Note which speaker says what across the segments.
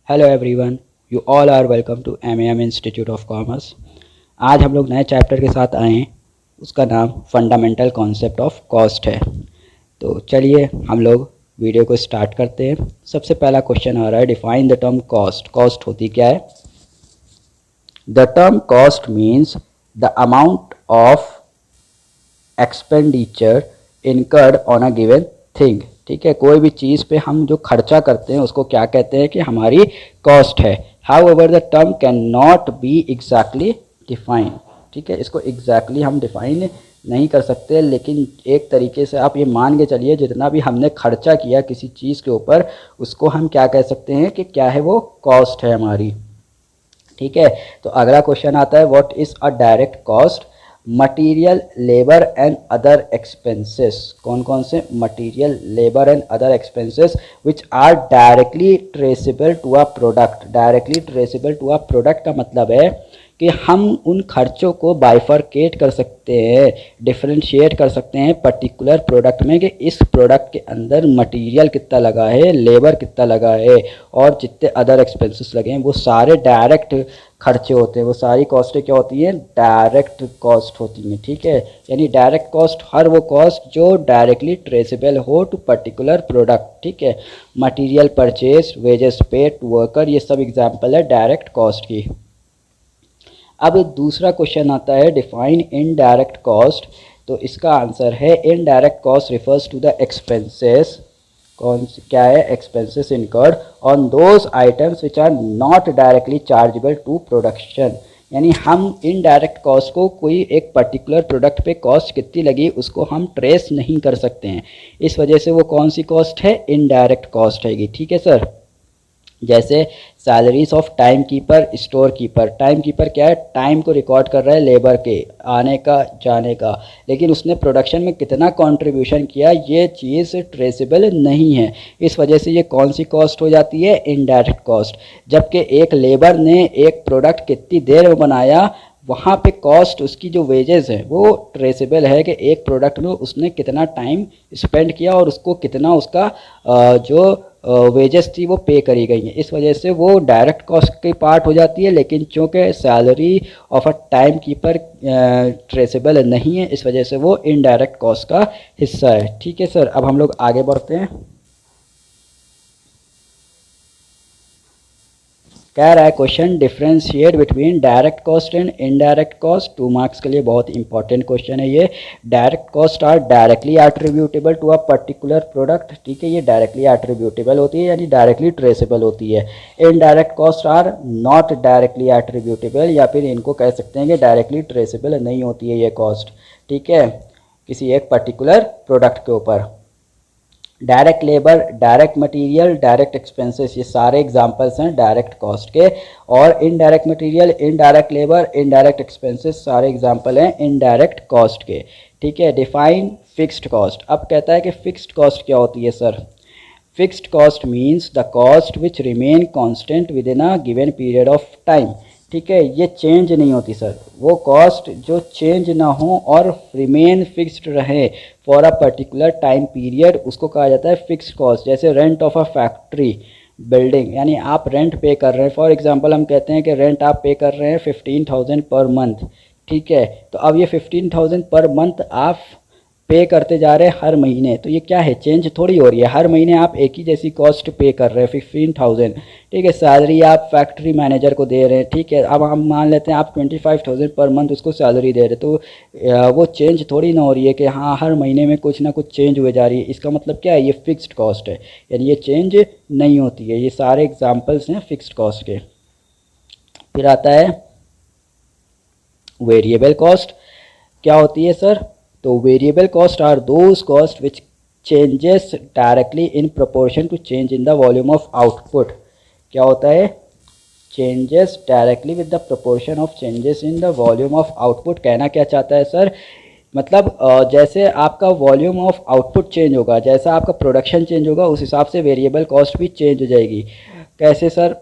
Speaker 1: Hello everyone, you all are welcome to M institute of commerce. आज हम लोग नए चैप्टर के साथ आए हैं, उसका नाम फंडामेंटल कॉन्सेप्ट ऑफ कॉस्ट है। तो चलिए हम लोग वीडियो को स्टार्ट करते हैं। सबसे पहला क्वेश्चन आ रहा है, define the term cost. Cost होती क्या है? The term cost means the amount of expenditure incurred on a given thing. ठीक है, कोई भी चीज़ पे हम जो खर्चा करते हैं उसको क्या कहते हैं कि हमारी कॉस्ट है। How ever the term can not B exactly define. ठीक है, इसको एग्जैक्टली हम डिफाइन नहीं कर सकते, लेकिन एक तरीके से आप ये मान के चलिए जितना भी हमने खर्चा किया किसी चीज़ के ऊपर उसको हम क्या कह सकते हैं कि क्या है, वो कॉस्ट है हमारी। ठीक है, तो अगला क्वेश्चन आता है, what is a direct cost? Material, labour and other expenses. कौन कौन से? Material, labour and other expenses which are directly traceable to a product. Directly traceable to a product का मतलब है कि हम उन खर्चों को बाइफरकेट कर सकते हैं, डिफरेंशिएट कर सकते हैं पर्टिकुलर प्रोडक्ट में कि इस प्रोडक्ट के अंदर मटेरियल कितना लगा है, लेबर कितना लगा है, और जितने अदर एक्सपेंसेस लगे हैं वो सारे डायरेक्ट खर्चे होते हैं। वो सारी कॉस्टें क्या होती हैं? डायरेक्ट कॉस्ट होती हैं। ठीक है, यानी डायरेक्ट कॉस्ट हर वो कॉस्ट जो डायरेक्टली ट्रेसेबल हो टू पर्टिकुलर प्रोडक्ट। ठीक है, material purchase, wages paid to worker, ये सब एग्जांपल है डायरेक्ट कॉस्ट की। अब दूसरा क्वेश्चन आता है, डिफाइन इनडायरेक्ट कॉस्ट। तो इसका आंसर है, indirect cost refers to the expenses. कौन क्या है? Expenses incurred on those items which are not directly chargeable to production. यानी हम इनडायरेक्ट कॉस्ट को कोई एक पर्टिकुलर प्रोडक्ट पे कॉस्ट कितनी लगी उसको हम ट्रेस नहीं कर सकते हैं, इस वजह से वो कौन सी कॉस्ट है? इनडायरेक्ट कॉस्ट है। ठीक है सर, जैसे salaries of time keeper, store keeper. Time keeper क्या है? टाइम को रिकॉर्ड कर रहा है लेबर के आने का जाने का, लेकिन उसने प्रोडक्शन में कितना कंट्रीब्यूशन किया ये चीज़ ट्रेसेबल नहीं है, इस वजह से ये कौन सी कॉस्ट हो जाती है? Indirect cost. जबकि एक लेबर ने एक प्रोडक्ट कितनी देर में बनाया, वहाँ पे कॉस्ट उसकी जो वेजेस है वो ट्रेसेबल है कि एक प्रोडक्ट में उसने कितना टाइम स्पेंड किया और उसको कितना उसका जो वेजेस थी वो पे करी गई हैं, इस वजह से वो डायरेक्ट कॉस्ट की पार्ट हो जाती है। लेकिन चूँकि salary of a time keeper traceable नहीं है, इस वजह से वो इनडायरेक्ट कॉस्ट का हिस्सा है। ठीक है सर, अब हम लोग आगे बढ़ते हैं। कह रहा है question, differentiate between direct cost and indirect cost. 2 marks के लिए बहुत इंपॉर्टेंट क्वेश्चन है ये। Direct cost are directly attributable to a particular product. ठीक है, ये डायरेक्टली एट्रीब्यूटेबल होती है यानी डायरेक्टली ट्रेसेबल होती है। Indirect cost are not directly attributable, या फिर इनको कह सकते हैं कि डायरेक्टली ट्रेसेबल नहीं होती है ये कॉस्ट। ठीक है, किसी एक पर्टिकुलर प्रोडक्ट के ऊपर। Direct labour, direct material, direct expenses, ये सारे एग्जांपल्स हैं डायरेक्ट कॉस्ट के। और indirect material, indirect labour, indirect expenses सारे एग्जांपल हैं इनडायरेक्ट कॉस्ट के। ठीक है, डिफाइन फिक्स्ड कॉस्ट। अब कहता है कि फिक्स्ड कॉस्ट क्या होती है sir? Fixed cost means the cost which remain constant with in a given period of time. ठीक है, ये चेंज नहीं होती सर। वो कॉस्ट जो चेंज ना हो और रिमेन फिक्स्ड रहे for a particular time period, उसको कहा जाता है फिक्स्ड कॉस्ट। जैसे rent of a factory, building, यानी आप रेंट पे कर रहे हैं। फॉर एग्जांपल हम कहते हैं कि रेंट आप पे कर रहे हैं 15,000 पर मंथ। ठीक है, तो अब ये 15,000 पर मंथ आप पे करते जा रहे हैं हर महीने, तो ये क्या है? चेंज थोड़ी हो रही है। हर महीने आप एक ही जैसी कॉस्ट पे कर रहे हैं 15,000। ठीक है, सैलरी आप फैक्ट्री मैनेजर को दे रहे हैं। ठीक है, अब हम मान लेते हैं आप 25,000 पर मंथ उसको सैलरी दे रहे हैं, तो वो चेंज थोड़ी ना हो रही है कि हाँ हर महीने में कुछ ना कुछ चेंज हुए जा रही है। इसका मतलब क्या है? ये फिक्स्ड कॉस्ट है, यानी ये चेंज नहीं होती है। ये सारे एग्जाम्पल्स हैं फिक्स्ड कॉस्ट के। फिर आता है वेरिएबल कॉस्ट। क्या होती है सर? तो variable cost are those cost which changes directly in proportion to change in the volume of output. क्या होता है? Changes directly with the proportion of changes in the volume of output. कहना क्या चाहता है सर? मतलब जैसे आपका वॉल्यूम ऑफ आउटपुट चेंज होगा, जैसा आपका प्रोडक्शन चेंज होगा, उस हिसाब से वेरिएबल कॉस्ट भी चेंज हो जाएगी। कैसे सर?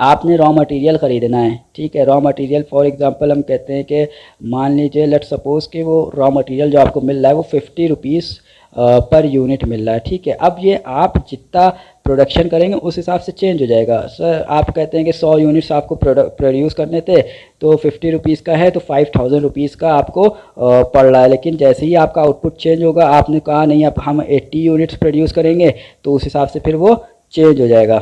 Speaker 1: आपने रॉ मटेरियल ख़रीदना है। ठीक है, रॉ मटेरियल फॉर एग्जांपल हम कहते हैं कि मान लीजिए लेट सपोज़ कि वो रॉ मटेरियल जो आपको मिल रहा है वो 50 रुपीज़ पर यूनिट मिल रहा है। ठीक है, अब ये आप जितना प्रोडक्शन करेंगे उस हिसाब से चेंज हो जाएगा। सर आप कहते हैं कि 100 यूनिट्स आपको प्रोड्यूस करने थे तो 50 रुपीज़ का है तो 5000 रुपीज़ का आपको पड़ रहा है, लेकिन जैसे ही आपका आउटपुट चेंज होगा, आपने कहा नहीं अब हम 80 यूनिट्स प्रोड्यूस करेंगे, तो उस हिसाब से फिर वो चेंज हो जाएगा।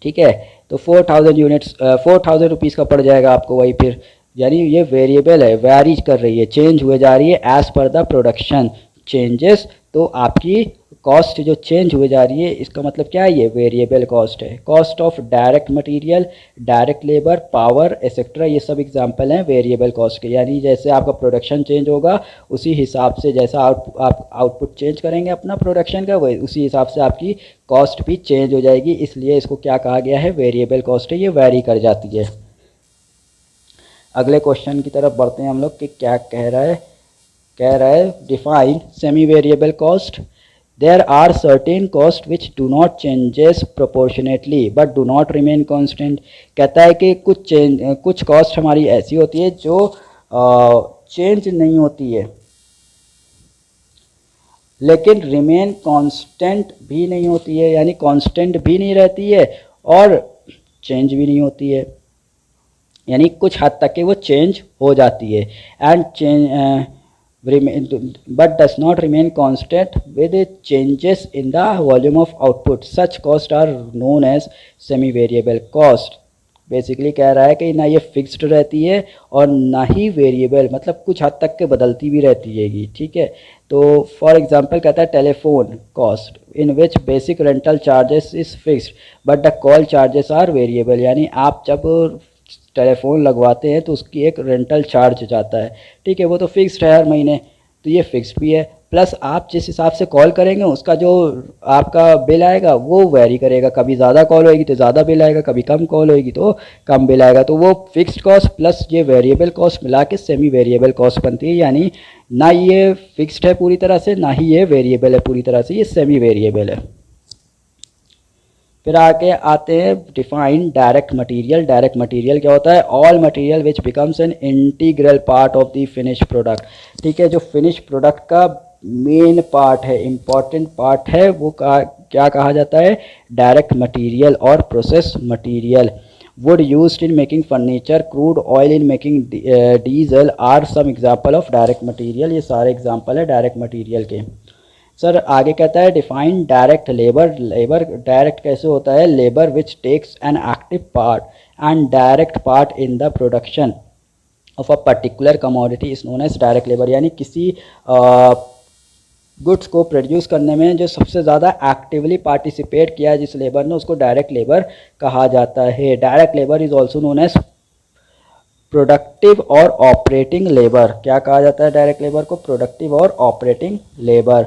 Speaker 1: ठीक है, तो 4000 यूनिट्स 4000 रुपीज़ का पड़ जाएगा आपको वही फिर, यानी ये वेरिएबल है, वेरी कर रही है, चेंज हुए जा रही है as per the production changes. तो आपकी कॉस्ट जो चेंज हुए जा रही है, इसका मतलब क्या है, ये वेरिएबल कॉस्ट है। Cost of direct material, direct labour, power etcetera, ये सब एग्जांपल हैं वेरिएबल कॉस्ट के। यानी जैसे आपका प्रोडक्शन चेंज होगा उसी हिसाब से, जैसा आप आउटपुट चेंज करेंगे अपना प्रोडक्शन का, वही उसी हिसाब से आपकी कॉस्ट भी चेंज हो जाएगी। इसलिए इसको क्या कहा गया है, वेरिएबल कॉस्ट है, ये वेरी कर जाती है। अगले क्वेश्चन की तरफ बढ़ते हैं हम लोग कि क्या कह रहा है define semi variable cost. There are certain costs which do not changes proportionately but do not remain constant। कहता है कि कुछ कॉस्ट हमारी ऐसी होती है जो चेंज नहीं होती है लेकिन रिमेन कांस्टेंट भी नहीं होती है, यानी कांस्टेंट भी नहीं रहती है और चेंज भी नहीं होती है, यानी कुछ हद तक के वो चेंज हो जाती है। And change but does not remain constant with changes in the volume of output। Such costs are known as semi variable cost। Basically कह रहा है कि ना ये फिक्स्ड रहती है और ना ही वेरिएबल, मतलब कुछ हद तक के बदलती भी रहती है। ठीक है, तो फॉर एग्जांपल कहता है telephone cost in which basic rental charges is fixed but the call charges are variable. यानी आप जब टेलीफोन लगवाते हैं तो उसकी एक रेंटल चार्ज जाता है, ठीक है, वो तो फिक्स्ड है हर महीने, तो ये फिक्स्ड भी है। प्लस आप जिस हिसाब से कॉल करेंगे उसका जो आपका बिल आएगा वो वेरी करेगा, कभी ज़्यादा कॉल होएगी तो ज़्यादा बिल आएगा, कभी कम कॉल होएगी तो कम बिल आएगा। तो वो फिक्स्ड कॉस्ट प्लस ये वेरिएबल कॉस्ट मिला के सेमी वेरिएबल कॉस्ट बनती है। यानी ना ये फिक्स्ड है पूरी तरह से, ना ही ये वेरिएबल है पूरी तरह से, ये सेमी वेरिएबल है। फिर आगे आते हैं define direct material. Direct material क्या होता है, all material which becomes an integral part of the finish product. ठीक है, जो फिनिश प्रोडक्ट का मेन पार्ट है, इम्पॉर्टेंट पार्ट है, वो क्या कहा जाता है, डायरेक्ट मटेरियल और process material. Wood used in making furniture, crude oil in making diesel are some example of direct material. ये सारे एग्जाम्पल है डायरेक्ट मटेरियल के। सर आगे कहता है define direct labour. Labour direct कैसे होता है, labour which takes an active part and direct part in the production of a particular commodity is known as direct labour. यानी किसी गुड्स को प्रोड्यूस करने में जो सबसे ज़्यादा एक्टिवली पार्टिसिपेट किया जिस लेबर ने, उसको डायरेक्ट लेबर कहा जाता है। Direct labour is also known as productive और ऑपरेटिंग लेबर। क्या कहा जाता है डायरेक्ट लेबर को, प्रोडक्टिव और ऑपरेटिंग लेबर।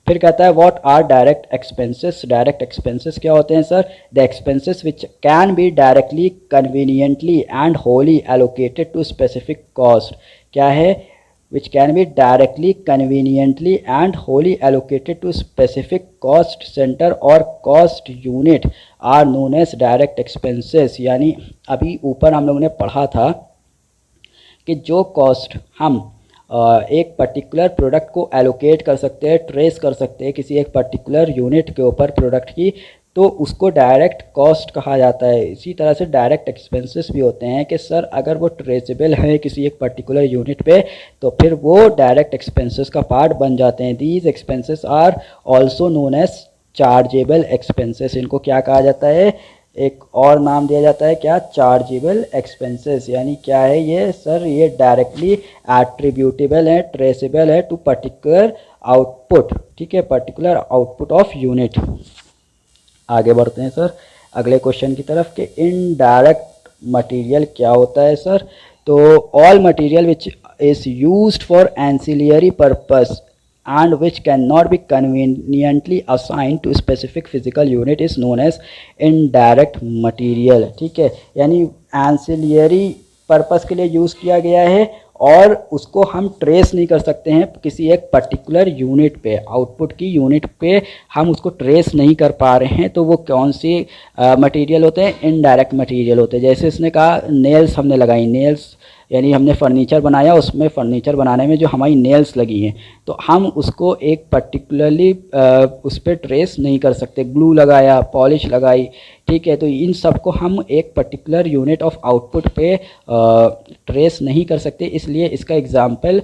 Speaker 1: फिर कहता है what are direct expenses. Direct expenses क्या होते हैं sir, the expenses which can be directly conveniently and wholly allocated to specific cost. क्या है, which can be directly conveniently and wholly allocated to specific cost centre और cost unit are known as direct expenses. यानी अभी ऊपर हम लोगों ने पढ़ा था कि जो कॉस्ट हम एक पर्टिकुलर प्रोडक्ट को एलोकेट कर सकते हैं, ट्रेस कर सकते हैं किसी एक पर्टिकुलर यूनिट के ऊपर प्रोडक्ट की, तो उसको डायरेक्ट कॉस्ट कहा जाता है। इसी तरह से डायरेक्ट एक्सपेंसेस भी होते हैं कि सर अगर वो ट्रेसेबल है किसी एक पर्टिकुलर यूनिट पे तो फिर वो डायरेक्ट एक्सपेंसेस का पार्ट बन जाते हैं। These expenses are also known as chargeable expenses. इनको क्या कहा जाता है, एक और नाम दिया जाता है क्या, चार्जेबल एक्सपेंसेस। यानी क्या है ये सर, ये डायरेक्टली एट्रीब्यूटेबल है, ट्रेसेबल है टू पर्टिकुलर आउटपुट। ठीक है, पर्टिकुलर आउटपुट ऑफ यूनिट। आगे बढ़ते हैं सर अगले क्वेश्चन की तरफ कि इनडायरेक्ट मटेरियल क्या होता है सर। तो all material which is used for ancillary purpose and which cannot be conveniently assigned to specific physical unit is known as indirect material। ठीक है, यानी ancillary पर्पस के लिए यूज़ किया गया है और उसको हम ट्रेस नहीं कर सकते हैं किसी एक पर्टिकुलर यूनिट पे, आउटपुट की यूनिट पे हम उसको ट्रेस नहीं कर पा रहे हैं, तो वो कौन सी मटेरियल होते हैं, इनडायरेक्ट मटेरियल होते हैं। जैसे इसने कहा नेल्स हमने लगाई, नेल्स यानी हमने फर्नीचर बनाया, उसमें फर्नीचर बनाने में जो हमारी नेल्स लगी हैं तो हम उसको एक पर्टिकुलरली उस पर ट्रेस नहीं कर सकते। ग्लू लगाया, पॉलिश लगाई, ठीक है, तो इन सब को हम एक पर्टिकुलर यूनिट ऑफ आउटपुट पे ट्रेस नहीं कर सकते, इसलिए इसका एग्जाम्पल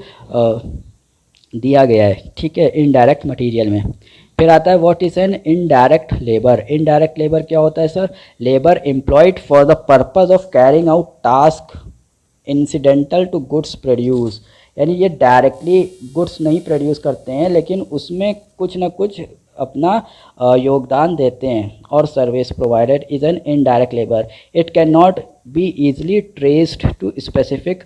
Speaker 1: दिया गया है, ठीक है, इनडायरेक्ट मटेरियल में। फिर आता है what is an indirect labour. Indirect labour क्या होता है sir? Labour employed for the purpose of carrying out task incidental to goods produce, यानी ये डायरेक्टली गुड्स नहीं प्रोड्यूस करते हैं लेकिन उसमें कुछ ना कुछ अपना योगदान देते हैं। और service provided is an indirect labour, it can not be easily traced to specific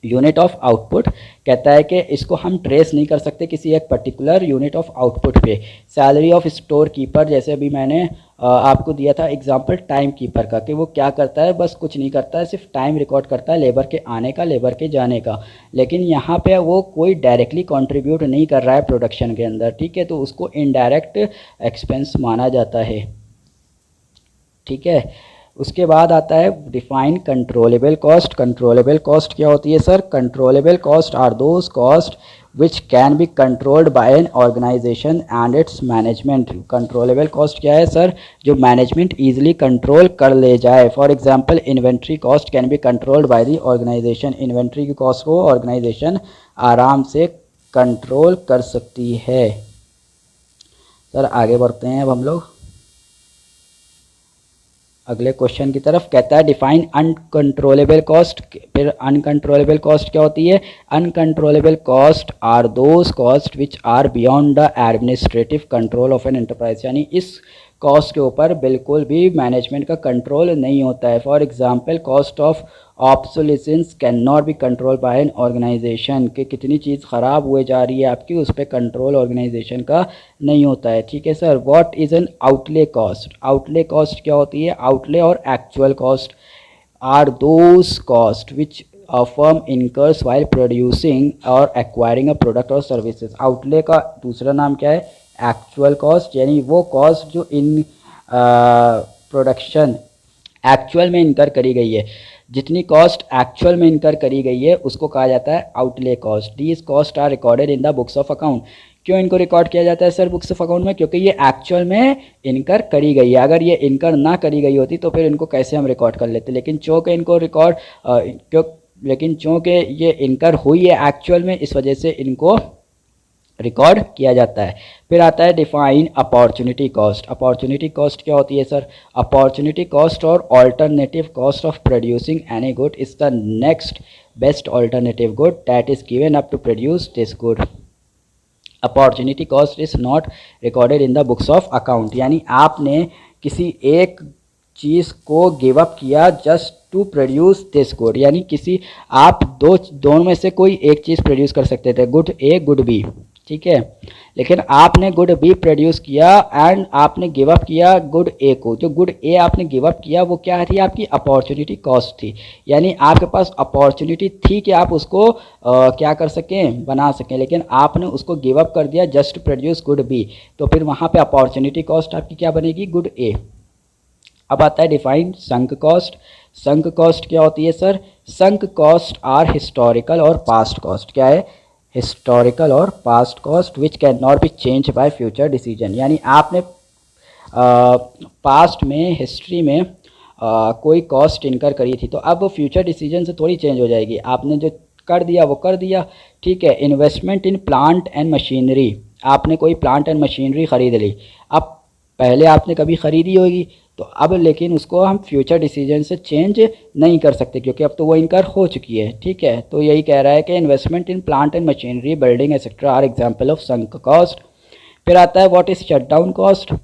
Speaker 1: unit of output. कहता है कि इसको हम ट्रेस नहीं कर सकते किसी एक पर्टिकुलर यूनिट ऑफ आउटपुट पे। सैलरी ऑफ स्टोर कीपर, जैसे अभी मैंने आपको दिया था एग्जांपल टाइम कीपर का, कि वो क्या करता है, बस कुछ नहीं करता है, सिर्फ टाइम रिकॉर्ड करता है लेबर के आने का, लेबर के जाने का, लेकिन यहाँ पे वो कोई डायरेक्टली कंट्रीब्यूट नहीं कर रहा है प्रोडक्शन के अंदर, ठीक है, तो उसको इनडायरेक्ट एक्सपेंस माना जाता है, ठीक है। उसके बाद आता है define controllable cost. Controllable cost क्या होती है sir? Controllable cost are those cost which can be controlled by an organization and its management. Controllable cost क्या है सर? जो मैनेजमेंट ईजिली कंट्रोल कर ले जाए। For example inventory cost can be controlled by the organization. Inventory की cost को organization आराम से कंट्रोल कर सकती है। सर आगे बढ़ते हैं अब हम लोग अगले क्वेश्चन की तरफ। कहता है डिफाइन अनकंट्रोलेबल कॉस्ट। फिर अनकंट्रोलेबल कॉस्ट क्या होती है? Uncontrollable cost are those cost which are beyond the administrative control of an enterprise, यानी इस कॉस्ट के ऊपर बिल्कुल भी मैनेजमेंट का कंट्रोल नहीं होता है। For example cost of obsolescence can not be control by an organization, कि कितनी चीज़ ख़राब हुए जा रही है आपकी, उस पर कंट्रोल ऑर्गेनाइजेशन का नहीं होता है, ठीक है sir. What is an outlay cost? Outlay cost क्या होती है? आउटले और actual cost are those cost which a firm incurs while producing or acquiring a product or services। Outlay का दूसरा नाम क्या है? एक्चुअल कॉस्ट, यानी वो कॉस्ट जो इन प्रोडक्शन एक्चुअल में इनकर करी गई है। जितनी कॉस्ट एक्चुअल में इनकर करी गई है उसको कहा जाता है outlay cost. These cost are recorded in the books of account. क्यों इनको रिकॉर्ड किया जाता है सर बुक्स ऑफ अकाउंट में? क्योंकि ये एक्चुअल में इनकर करी गई है। अगर ये इनकर ना करी गई होती तो फिर इनको कैसे हम रिकॉर्ड कर लेते, लेकिन चूँकि इनको रिकॉर्ड लेकिन चूँकि ये इनकर हुई है एक्चुअल में, इस वजह से इनको रिकॉर्ड किया जाता है। फिर आता है define opportunity cost. Opportunity cost क्या होती है सर? अपॉर्चुनिटी कॉस्ट और alternative cost of producing any good is the next best alternative good that is given up to produce this good. Opportunity cost is not recorded in the books of account, यानी आपने किसी एक चीज़ को give up किया just to produce this good, यानी किसी आप दोनों में से कोई एक चीज़ प्रोड्यूस कर सकते थे, गुड ए गुड बी, ठीक है, लेकिन आपने गुड बी प्रोड्यूस किया एंड आपने गिव अप किया गुड ए को। जो गुड ए आपने गिव अप किया वो क्या थी? आपकी अपॉर्चुनिटी कॉस्ट थी, यानी आपके पास अपॉर्चुनिटी थी कि आप उसको क्या कर सकें, बना सकें, लेकिन आपने उसको गिव अप कर दिया जस्ट प्रोड्यूस गुड बी, तो फिर वहाँ पे अपॉर्चुनिटी कॉस्ट आपकी क्या बनेगी? Good A. अब आता है define sunk cost. Sunk cost क्या होती है sir? Sunk cost are historical और पास्ट कॉस्ट। क्या है? हिस्टोरिकल और past cost which can not be change by future decision, यानी आपने पास्ट में हिस्ट्री में कोई कॉस्ट इनकर करी थी तो अब फ्यूचर डिसीजन से थोड़ी चेंज हो जाएगी। आपने जो कर दिया वो कर दिया, ठीक है। Investment in plant and machinery, आपने कोई प्लांट एंड मशीनरी ख़रीद ली, अब पहले आपने कभी ख़रीदी होगी तो अब लेकिन उसको हम फ्यूचर डिसीजन से चेंज नहीं कर सकते क्योंकि अब तो वो इनकर हो चुकी है, ठीक है। तो यही कह रहा है कि investment in plant and machinery, building etcetera are example of sunk cost. फिर आता है what is shutdown cost.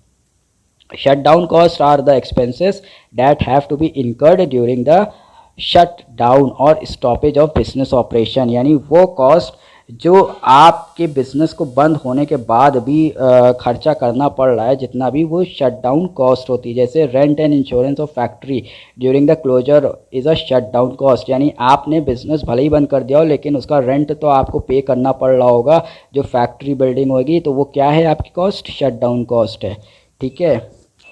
Speaker 1: Shutdown cost are the expenses that have to be incurred during the shut down और स्टॉपेज ऑफ बिजनेस ऑपरेशन, यानी वो cost जो आपके business को बंद होने के बाद भी खर्चा करना पड़ रहा है, जितना भी, वो शट डाउन कॉस्ट होती है। जैसे rent and insurance of factory during the closure is a shut down cost, यानी आपने बिज़नेस भले ही बंद कर दिया हो लेकिन उसका रेंट तो आपको पे करना पड़ रहा होगा। जो फैक्ट्री बिल्डिंग होगी तो वो क्या है आपकी कॉस्ट? शट डाउन कॉस्ट है, ठीक है,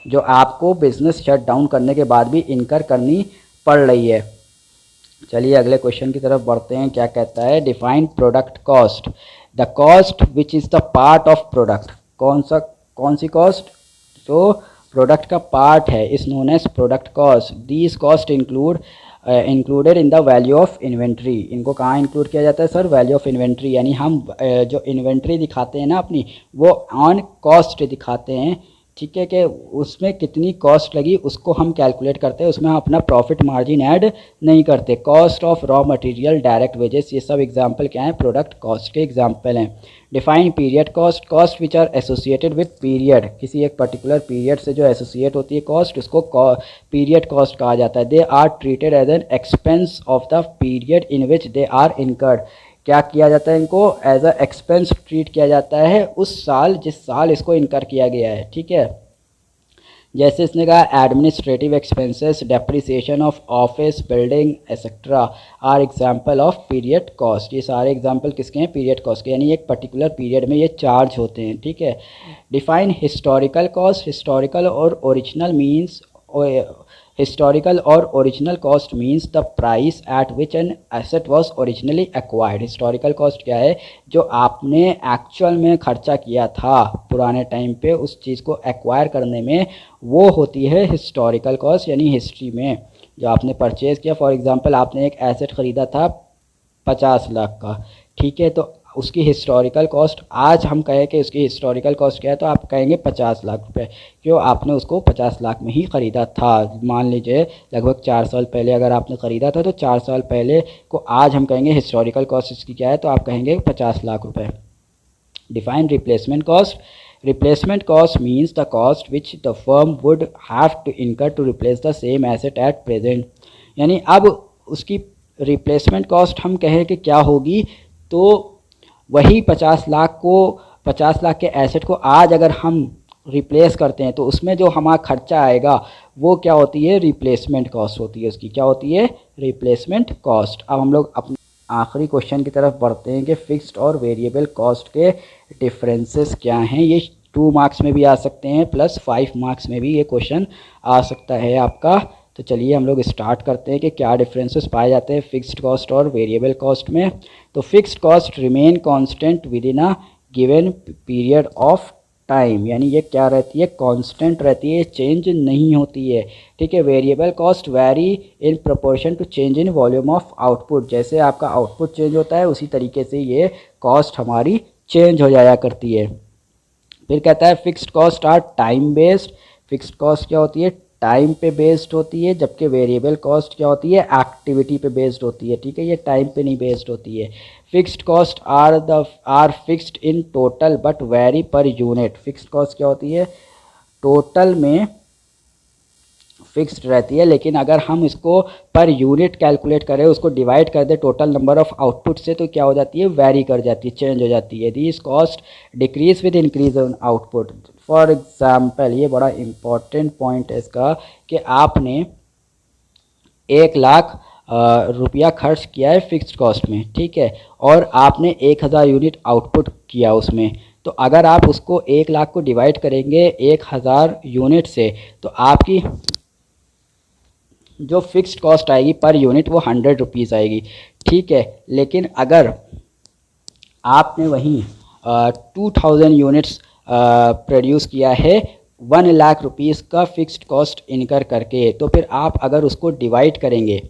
Speaker 1: जो आपको बिज़नेस शट डाउन करने के बाद भी इनकर करनी पड़ रही है। चलिए अगले क्वेश्चन की तरफ बढ़ते हैं। क्या कहता है, define product cost, the cost which is the part of product. कौन सी कॉस्ट, जो प्रोडक्ट का पार्ट है, is known as product cost. These cost included in the value of inventory. इनको कहाँ इंक्लूड किया जाता है सर, वैल्यू ऑफ इन्वेंट्री, यानी हम जो इन्वेंट्री दिखाते हैं ना अपनी, वो ऑन कॉस्ट दिखाते हैं, ठीक है, कि उसमें कितनी कॉस्ट लगी उसको हम कैलकुलेट करते हैं, उसमें हम अपना प्रॉफिट मार्जिन ऐड नहीं करते। Cost of raw material, direct wages, ये सब एग्जांपल क्या है, प्रोडक्ट कॉस्ट के एग्जांपल हैं। Define period cost, cost which are associated with period, किसी एक पर्टिकुलर पीरियड से जो एसोसिएट होती है कॉस्ट, उसको पीरियड कॉस्ट कहा जाता है। They are treated as an expense of the period in which they are incurred. क्या किया जाता है, इनको एज अ एक्सपेंस ट्रीट किया जाता है उस साल जिस साल इसको इनकर किया गया है, ठीक है। जैसे इसने कहा administrative expenses, depreciation of office building etcetera are example of period cost. ये सारे एग्जांपल किसके हैं, पीरियड कॉस्ट के, यानी एक पर्टिकुलर पीरियड में ये चार्ज होते हैं, ठीक है। डिफाइन हिस्टोरिकल कॉस्ट, हिस्टोरिकल और ओरिजिनल मीन्स, हिस्टोरिकल और original cost means the price at which an asset was originally acquired. Historical cost क्या है, जो आपने एक्चुअल में खर्चा किया था पुराने टाइम पे उस चीज़ को एक्वायर करने में, वो होती है हिस्टोरिकल कॉस्ट, यानी हिस्ट्री में जो आपने परचेज़ किया। फॉर एग्जांपल आपने एक एसेट ख़रीदा था 50 लाख का, ठीक है, तो उसकी हिस्टोरिकल कॉस्ट, आज हम कहें कि उसकी हिस्टोरिकल कॉस्ट क्या है, तो आप कहेंगे 50 लाख रुपए, क्यों, आपने उसको 50 लाख में ही ख़रीदा था। मान लीजिए लगभग 4 साल पहले अगर आपने ख़रीदा था, तो 4 साल पहले को आज हम कहेंगे हिस्टोरिकल कॉस्ट इसकी क्या है, तो आप कहेंगे 50 लाख रुपए। Define replacement cost, replacement cost means the cost which the firm would have to incur to replace the same asset at present. यानी अब उसकी रिप्लेसमेंट कॉस्ट हम कहें कि क्या होगी, तो वही 50 लाख को, 50 लाख के एसेट को आज अगर हम रिप्लेस करते हैं तो उसमें जो हमारा खर्चा आएगा वो क्या होती है, रिप्लेसमेंट कॉस्ट होती है, उसकी क्या होती है, रिप्लेसमेंट कॉस्ट। अब हम लोग अपने आखिरी क्वेश्चन की तरफ बढ़ते हैं कि फिक्स्ड और वेरिएबल कॉस्ट के डिफरेंसेस क्या हैं। ये 2 मार्क्स में भी आ सकते हैं प्लस 5 मार्क्स में भी ये क्वेश्चन आ सकता है आपका। तो चलिए हम लोग स्टार्ट करते हैं कि क्या डिफरेंसेस पाए जाते हैं फिक्स्ड कॉस्ट और वेरिएबल कॉस्ट में। तो fixed cost remain constant with in a given period of time, यानी ये क्या रहती है, कांस्टेंट रहती है, चेंज नहीं होती है, ठीक है। Variable cost vary in proportion to change in volume of output, जैसे आपका आउटपुट चेंज होता है उसी तरीके से ये कॉस्ट हमारी चेंज हो जाया करती है। फिर कहता है fixed cost are time based, fixed cost क्या होती है, टाइम पे बेस्ड होती है, जबकि वेरिएबल कॉस्ट क्या होती है, एक्टिविटी पे बेस्ड होती है, ठीक है, ये टाइम पे नहीं बेस्ड होती है। Fixed cost are fixed in total but vary per unit, fixed cost क्या होती है, टोटल में फिक्स्ड रहती है, लेकिन अगर हम इसको पर यूनिट कैलकुलेट करें, उसको डिवाइड कर दे टोटल नंबर ऑफ आउटपुट से, तो क्या हो जाती है, वेरी कर जाती है, चेंज हो जाती है। This cost decrease with increase in output. For example, ये बड़ा इंपॉर्टेंट पॉइंट है इसका, कि आपने 1 लाख रुपया खर्च किया है फिक्स्ड कॉस्ट में, ठीक है, और आपने 1000 यूनिट आउटपुट किया उसमें, तो अगर आप उसको 1 लाख को डिवाइड करेंगे 1000 यूनिट से, तो आपकी जो फिक्स्ड कॉस्ट आएगी पर यूनिट वो 100 रुपीज़ आएगी, ठीक है। लेकिन अगर आपने वहीं 2000 यूनिट्स प्रोड्यूस किया है 1 लाख रुपीज़ का फिक्स्ड कॉस्ट इनकर करके, तो फिर आप अगर उसको डिवाइड करेंगे,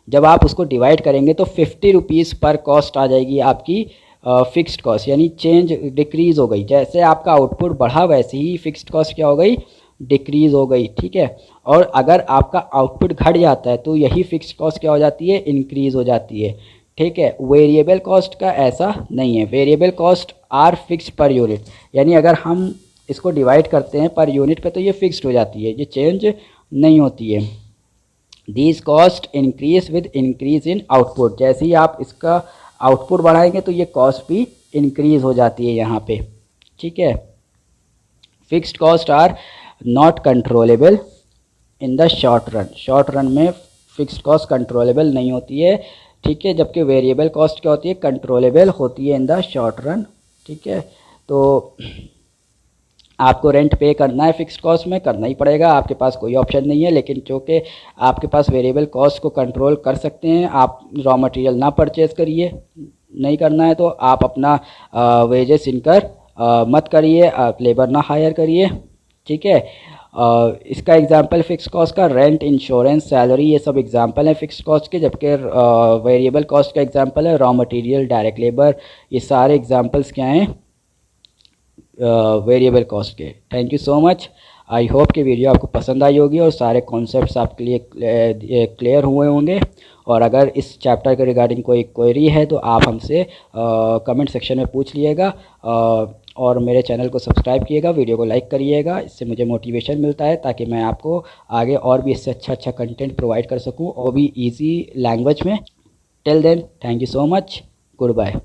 Speaker 1: जब आप उसको डिवाइड करेंगे तो 50 रुपीज़ पर कॉस्ट आ जाएगी आपकी फिक्स्ड कॉस्ट, यानी चेंज डिक्रीज़ हो गई। जैसे आपका आउटपुट बढ़ा वैसे ही फिक्स्ड कॉस्ट क्या हो गई, डिक्रीज़ हो गई, ठीक है। और अगर आपका आउटपुट घट जाता है तो यही फिक्स्ड कॉस्ट क्या हो जाती है, इंक्रीज़ हो जाती है, ठीक है। वेरिएबल कॉस्ट का ऐसा नहीं है, variable cost are fix per unit, यानी अगर हम इसको डिवाइड करते हैं पर यूनिट पे तो ये फिक्स्ड हो जाती है, ये चेंज नहीं होती है। These cost increase with increase in output, जैसे ही आप इसका आउटपुट बढ़ाएंगे तो ये कॉस्ट भी इंक्रीज हो जाती है यहाँ पे, ठीक है। Fixed cost are not controllable in the short run, short run में फिक्स्ड कॉस्ट कंट्रोलेबल नहीं होती है, ठीक है, जबकि वेरिएबल कॉस्ट क्या होती है, कंट्रोलेबल होती है इन द शॉर्ट रन, ठीक है। तो आपको रेंट पे करना है फिक्स्ड कॉस्ट में, करना ही पड़ेगा, आपके पास कोई ऑप्शन नहीं है। लेकिन चूँकि आपके पास वेरिएबल कॉस्ट को कंट्रोल कर सकते हैं, आप रॉ मटेरियल ना परचेज़ करिए, नहीं करना है तो आप अपना वेजेस इनकर मत करिए, लेबर ना हायर करिए, ठीक है। इसका एग्जांपल फिक्स कॉस्ट का रेंट, इंश्योरेंस, सैलरी, ये सब एग्जांपल हैं फिक्स कॉस्ट के, जबकि वेरिएबल कॉस्ट का एग्जांपल है रॉ मटेरियल, डायरेक्ट लेबर। ये सारे एग्जांपल्स क्या हैं वेरिएबल कॉस्ट के। Thank you so much. I hope कि वीडियो आपको पसंद आई होगी और सारे कॉन्सेप्ट्स आपके लिए क्लियर हुए होंगे। और अगर इस चैप्टर के रिगार्डिंग कोई क्वेरी है तो आप हमसे कमेंट सेक्शन में पूछ लिएगा। और मेरे चैनल को सब्सक्राइब कीजिएगा, वीडियो को लाइक करिएगा, इससे मुझे मोटिवेशन मिलता है ताकि मैं आपको आगे और भी इससे अच्छा कंटेंट प्रोवाइड कर सकूं, और भी ईजी लैंग्वेज में। Till then, thank you so much, good bye.